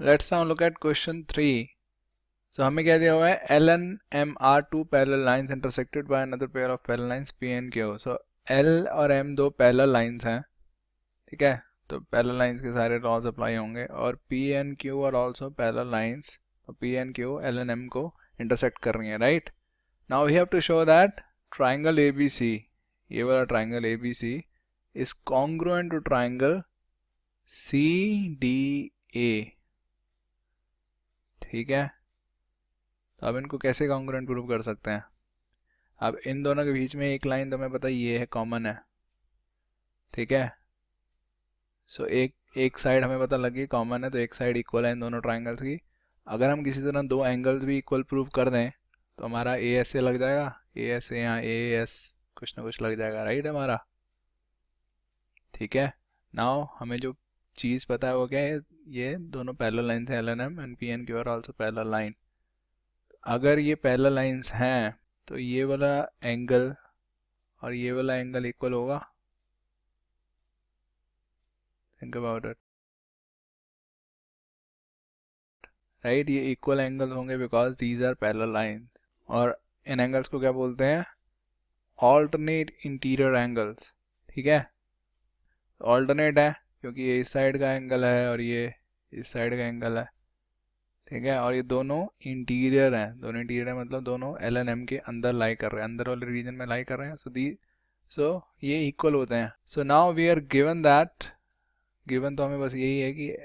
Let's now look at question 3. So हमें क्या दिया हुआ है, L and M are two parallel lines intersected by another pair of parallel lines P and Q. So L और M दो parallel lines हैं, ठीक है. तो पैरेलल लाइंस के सारे लॉज अप्लाई होंगे, और P and Q are also parallel lines. तो P and Q L and M को इंटरसेक्ट कर रही है, right. Now we have to show that triangle A B C, ये वाला triangle A B C is congruent to triangle C D A, ठीक है. तो अब इनको कैसे कॉन्ग्रुएंट प्रूव कर सकते हैं. अब इन दोनों के बीच में एक लाइन तो हमें पता ये है, कॉमन है, ठीक है. सो एक साइड हमें पता लगी कॉमन है, तो एक साइड इक्वल है इन दोनों ट्राइंगल्स की. अगर हम किसी तरह दो एंगल्स भी इक्वल प्रूव कर दें तो हमारा ए एस से लग जाएगा, ए एस से यहाँ ए एस कुछ ना कुछ लग जाएगा, राइट हमारा, ठीक है. नाउ हमें जो चीज़ पता है वो क्या है, ये दोनों पैरेलल लाइंस हैं, L and M and P and Q are also parallel line. अगर ये पैरेलल लाइंस हैं तो ये वाला एंगल और ये वाला एंगल इक्वल होगा. Think about it, right. ये इक्वल एंगल होंगे because these are parallel lines. और इन एंगल्स को क्या बोलते हैं, ऑल्टरनेट इंटीरियर एंगल्स, ठीक है. ऑल्टरनेट है क्योंकि ये इस साइड का एंगल है और ये इस साइड का एंगल है, ठीक है. और ये दोनों इंटीरियर हैं, दोनों इंटीरियर है मतलब दोनों एल एन एम के अंदर लाई कर रहे हैं, अंदर वाले रीजन में लाई कर रहे हैं. सो ये इक्वल होते हैं. So now we are given that, given तो हमें बस यही है कि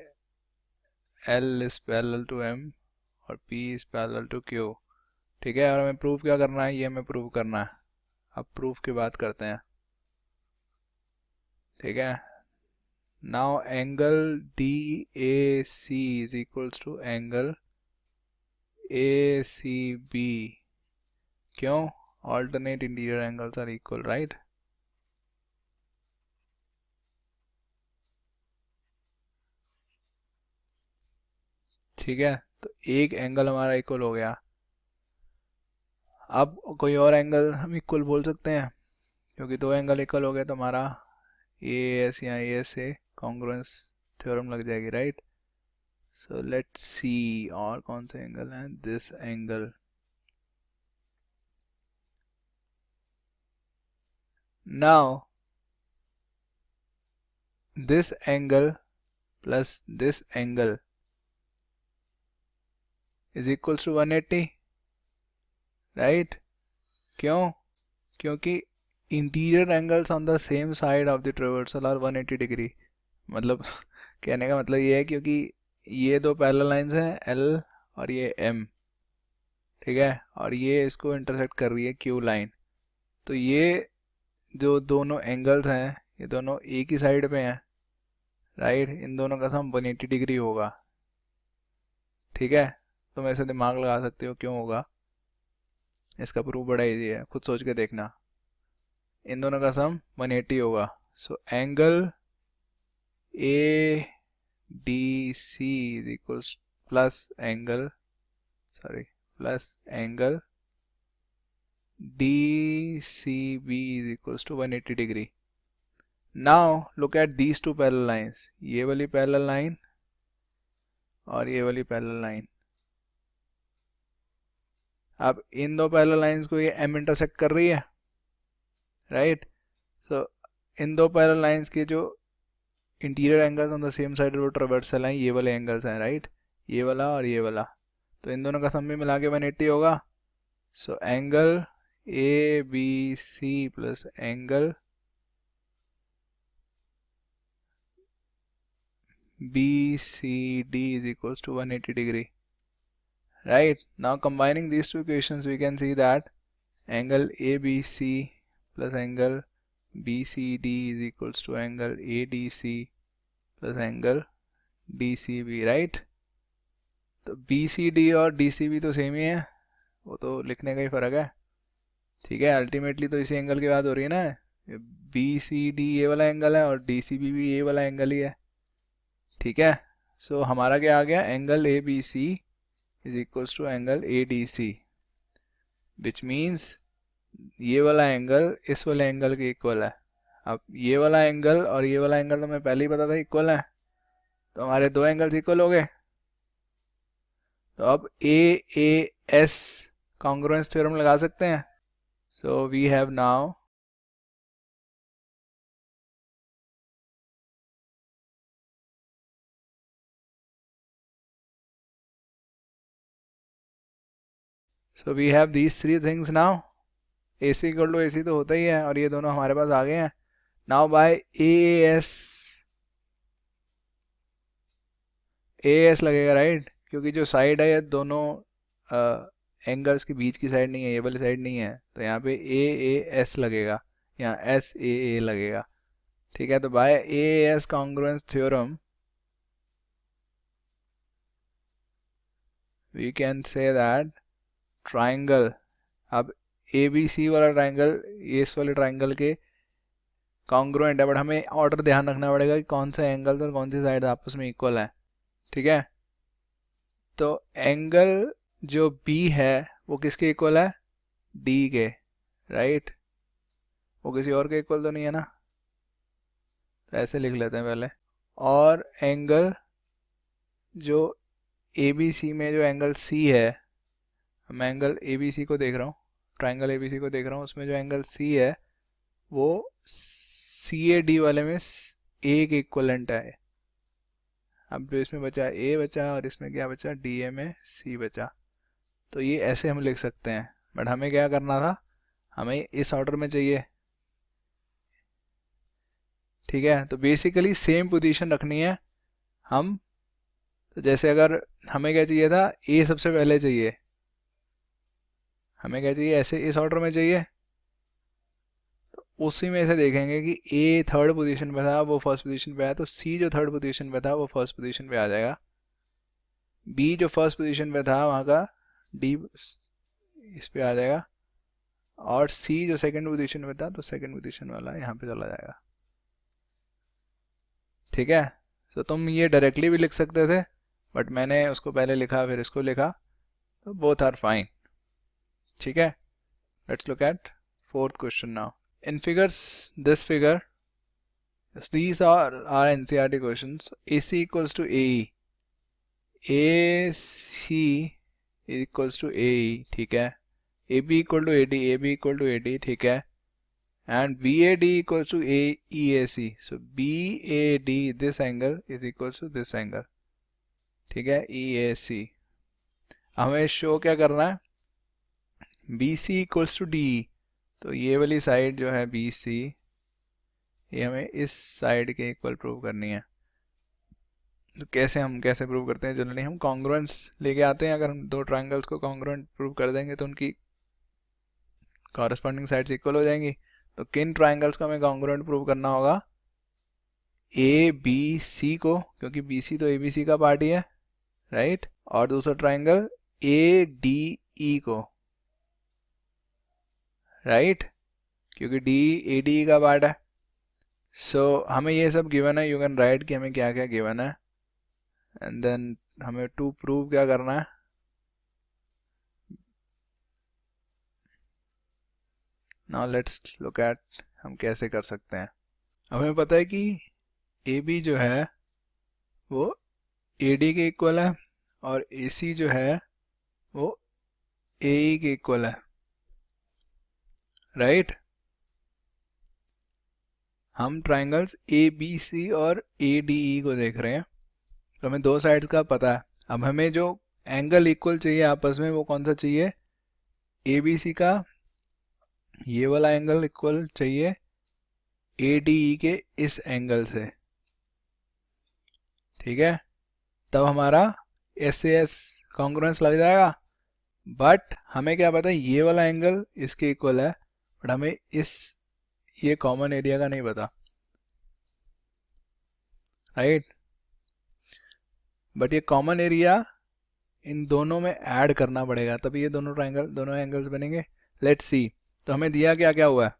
L is parallel to M और P is parallel to Q, ठीक है. और हमें प्रूफ क्या करना है, ये हमें प्रूफ करना है. अब प्रूफ की बात करते हैं, ठीक है. Now angle DAC is equals to angle ACB. क्यों, alternate interior angles are equal, right. ठीक है, तो एक एंगल हमारा इक्वल हो गया. अब कोई और एंगल हम इक्वल बोल सकते हैं, क्योंकि दो एंगल इक्वल हो गए तो हमारा ए एस या ए एस से कॉन्ग्रुएंस थ्योरम लग जाएगी, राइट. सो लेट्स सी, और कौन से एंगल हैं, this angle. Now this angle plus this angle is equals to 180, right. क्यों, क्योंकि interior angles on the same side of the traversal are 180 degree. मतलब कहने का मतलब ये है क्योंकि ये दो पैरेलल लाइंस हैं L और ये M, ठीक है. और ये इसको इंटरसेक्ट कर रही है Q लाइन. तो ये जो दोनों एंगल्स हैं ये दोनों एक ही साइड पे हैं, राइट. इन दोनों का सम 180 डिग्री होगा, ठीक है. तुम ऐसे दिमाग लगा सकते हो क्यों होगा, इसका प्रूफ बड़ा इजी है, खुद सोच के देखना. इन दोनों का सम 180 होगा. So angle ADC is equals plus angle DCB is equals to 180 degree. Now look at these two parallel lines, ये वाली पैरेलल लाइन और ये वाली पैरेलल लाइन. अब इन दो पैरेलल लाइंस को ये M इंटरसेक्ट कर रही है, राइट. सो इन दो पैरेलल लाइंस के जो interior angles on the same side वो ट्रावर्सल हैं, ये वाले एंगल्स हैं, राइट. ये वाला और ये वाला, तो इन दोनों का सम भी मिला के 180 होगा. So angle ABC plus angle BCD is equals to 180 degree, right. Now combining these two equations we can see that angle ABC plus angle BCD is equals to angle ADC plus angle DCB, right. तो BCD और DCB तो same ही है, वो तो लिखने का ही फर्क है, ठीक है. अल्टीमेटली तो इसी एंगल की बात हो रही है ना. BCD ये वाला एंगल है और DCB भी ये वाला एंगल ही है, ठीक है. सो हमारा क्या आ गया, angle ABC is equals to angle ADC, which means ये वाला एंगल इस वाले एंगल के इक्वल है. अब ये वाला एंगल और ये वाला एंगल तो हमें पहले ही पता था इक्वल है, तो हमारे दो एंगल्स इक्वल हो गए, तो अब AAS कॉन्ग्रुएंस थ्योरम लगा सकते हैं. So we have now these three things now. AC equal to AC तो होता ही है और ये दोनों हमारे पास आ गए हैं. नाउ बाय AAS लगेगा राइट, क्योंकि जो साइड है ये दोनों एंगल्स के बीच की साइड नहीं है, ये वाली साइड नहीं है, तो यहाँ पे AAS लगेगा, यहाँ SAA लगेगा. ठीक है, तो by AAS congruence theorem we can say that triangle, अब ABC वाला ट्राइंगल इस वाले ट्राइंगल के कॉन्ग्रुएंट है, बट हमें ऑर्डर ध्यान रखना पड़ेगा कि कौन सा एंगल और कौन सी साइड आपस में इक्वल है. ठीक है, तो एंगल जो B है वो किसके इक्वल है, D के, राइट. वो किसी और के इक्वल तो नहीं है ना, तो ऐसे लिख लेते हैं पहले. और एंगल जो ABC में जो एंगल C है, मैं एंगल ABC को देख रहा हूँ, ट्राइंगल ABC को देख रहा हूँ, उसमें जो एंगल C है वो CAD वाले में A के इक्वलेंट है. अब जो इसमें बचा A बचा और इसमें क्या बचा, DA में C बचा. तो ये ऐसे हम लिख सकते हैं, बट हमें क्या करना था, हमें इस ऑर्डर में चाहिए. ठीक है, तो बेसिकली सेम पोजीशन रखनी है हम. तो जैसे अगर हमें क्या चाहिए था, A सबसे पहले चाहिए, हमें क्या चाहिए, ऐसे इस ऑर्डर में चाहिए, तो उसी में से देखेंगे कि A थर्ड पोजीशन पे था वो फर्स्ट पोजीशन पे आया, तो C जो थर्ड पोजीशन पे था वो फर्स्ट पोजीशन पे आ जाएगा. B जो फर्स्ट पोजीशन पे था वहाँ का D इस पे आ जाएगा, और C जो सेकंड पोजीशन पे था तो सेकंड पोजीशन वाला यहाँ पे चला जाएगा. ठीक है, तो तुम ये डायरेक्टली भी लिख सकते थे, बट मैंने उसको पहले लिखा फिर इसको लिखा, तो बोथ आर फाइन. ठीक है, let's look at fourth question now. In figures this figure, these are NCERT questions. AC equals to AE, AC equals to AE. ठीक है, AB equal to AD, AB equal to AD. ठीक है, and BAD equals to EAC. So BAD, this angle is equals to this angle. ठीक है, EAC. हमें show क्या करना है, BC equals to DE. तो ये वाली साइड जो है BC, ये हमें इस साइड के इक्वल प्रूव करनी है. तो कैसे प्रूव करते हैं, जनरली हम कॉन्ग्रुएंस लेके आते हैं. अगर हम दो ट्रायंगल्स को कॉन्ग्रुएंट प्रूव कर देंगे तो उनकी कॉरेस्पॉन्डिंग साइड्स इक्वल हो जाएंगी. तो किन ट्रायंगल्स को हमें कॉन्ग्रुएंट प्रूव करना होगा, ABC को, क्योंकि BC तो ABC का पार्ट ही है, राइट. और दूसरा ट्रायंगल ADE को, राइट, क्योंकि D ADE का पार्ट है. सो हमें ये सब गिवन है, यू कैन राइट कि हमें क्या क्या गिवन है, एंड देन हमें टू प्रूव क्या करना है. नाउ लेट्स लुक एट हम कैसे कर सकते हैं. हमें पता है कि AB जो है वो AD के इक्वल है और AC जो है वो AE के इक्वल है, राइट. हम ट्रायंगल्स ABC और ADE को देख रहे हैं, तो हमें दो साइड्स का पता है. अब हमें जो एंगल इक्वल चाहिए आपस में वो कौन सा चाहिए, ABC का ये वाला एंगल इक्वल चाहिए ADE के इस एंगल से. ठीक है, तब हमारा SAS कॉन्ग्रुएंस लग जाएगा. बट हमें क्या पता है, ये वाला एंगल इसके इक्वल है, बट हमें ये कॉमन एरिया का नहीं पता, राइट. बट ये कॉमन एरिया इन दोनों में ऐड करना पड़ेगा, तभी ये दोनों एंगल्स बनेंगे. Let's see. तो हमें दिया क्या क्या हुआ है,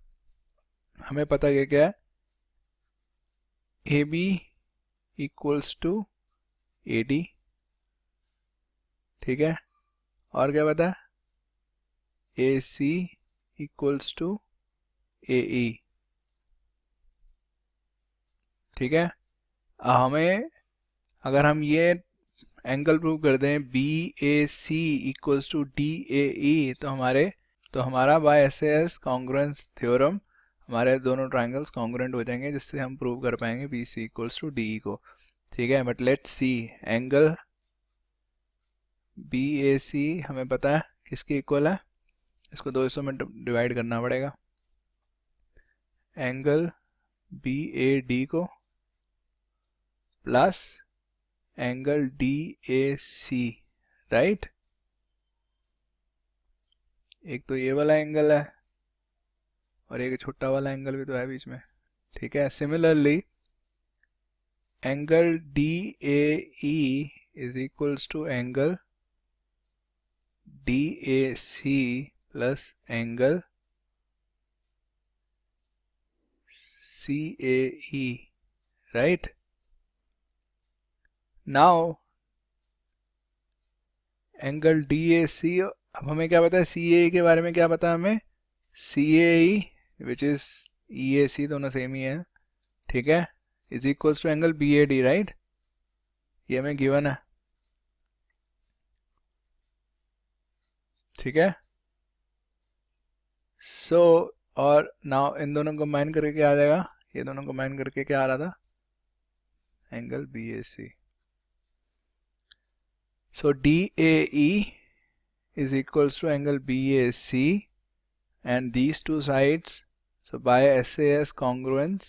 हमें पता क्या है, AB इक्वल्स टू AD. ठीक है, और क्या पता है, AC इक्वल्स टू AE. ठीक है, हमें अगर हम ये एंगल प्रूव कर दें BAC इक्वल्स टू DAE, तो हमारा बाय SAS कॉन्ग्रुएंस थ्योरम हमारे दोनों ट्राइंगल्स कॉन्ग्रुएंट हो जाएंगे, जिससे हम प्रूव कर पाएंगे BC इक्वल्स टू DE को। ठीक है, but let's see angle BAC हमें पता है किसके इक्वल है, इसको दो हिस्सों में डिवाइड करना पड़ेगा, एंगल BAD को प्लस एंगल DAC, राइट। एक तो ये वाला एंगल है और एक छोटा वाला एंगल भी तो है बीच में। ठीक है, similarly angle DAE is equals to angle DAC plus angle CAE, right. Now angle DAC, अब हमें क्या पता है CAE के बारे में, क्या पता है हमें, CAE विच इज EAC, दोनों सेम ही है। ठीक है, is equals to angle BAD, right, ये हमें गिवन है। ठीक है, सो और नाउ इन दोनों को कंबाइन करके क्या आ जाएगा, ये दोनों कंबाइन करके क्या आ रहा था, angle BAC। So DAE is equals to angle BAC and these two sides, so by SAS congruence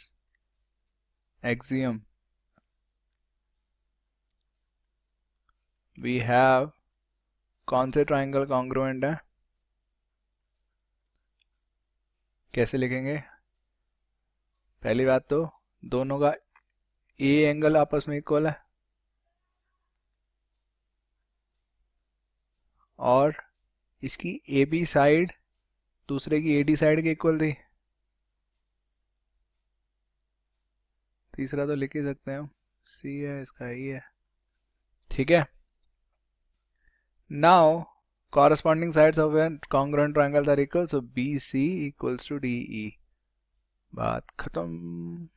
axiom we have कौन से ट्राइंगल कॉन्ग्रुएंट है, कैसे लिखेंगे, पहली बात तो दोनों का A एंगल आपस में इक्वल है और इसकी AB साइड दूसरे की AD साइड के इक्वल थी। तीसरा तो लिख ही सकते हैं हम, C है, इसका E है। ठीक है, now corresponding sides of a congruent triangle are equal, so BC equals to DE, बात खत्म।